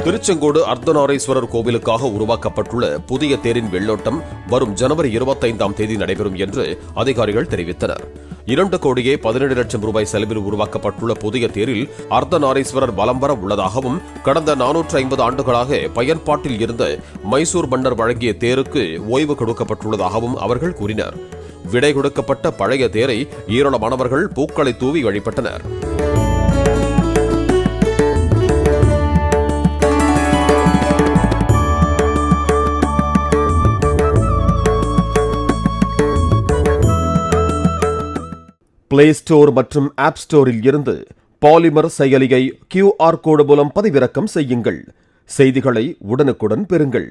திருச்செங்கோடு அர்த்தநாரீஸ்வரர் கோவிலுக்காக உருவாக்கப்பட்டுள்ள புதிய தேரின் வெள்ளோட்டம் வரும் ஜனவரி 25ஆம் தேதி நடைபெறும் என்று அதிகாரிகள் தெரிவித்தனர். 2,17,00,000 ரூபாய் செலவில் உருவாக்கப்பட்டுள்ள புதிய தேரில் அர்த்தநாரீஸ்வரர் வலம் வர உள்ளதாகவும், கடந்த 450 ஆண்டுகளாக பயன்பாட்டில் இருந்த மைசூர் மன்னர் வழங்கிய தேருக்கு ஓய்வு கொடுக்கப்பட்டுள்ளதாகவும் அவர்கள் கூறினர். விடை கொடுக்கப்பட்ட பழைய தேரை ஏராளமானவர்கள் பூக்களை தூவி வழிபட்டனர். பிளே ஸ்டோர் மற்றும் ஆப் ஸ்டோரில் இருந்து பாலிமர் செயலியை QR கோடு மூலம் பதிவிறக்கம் செய்யுங்கள். செய்திகளை உடனுக்குடன் பெறுங்கள்.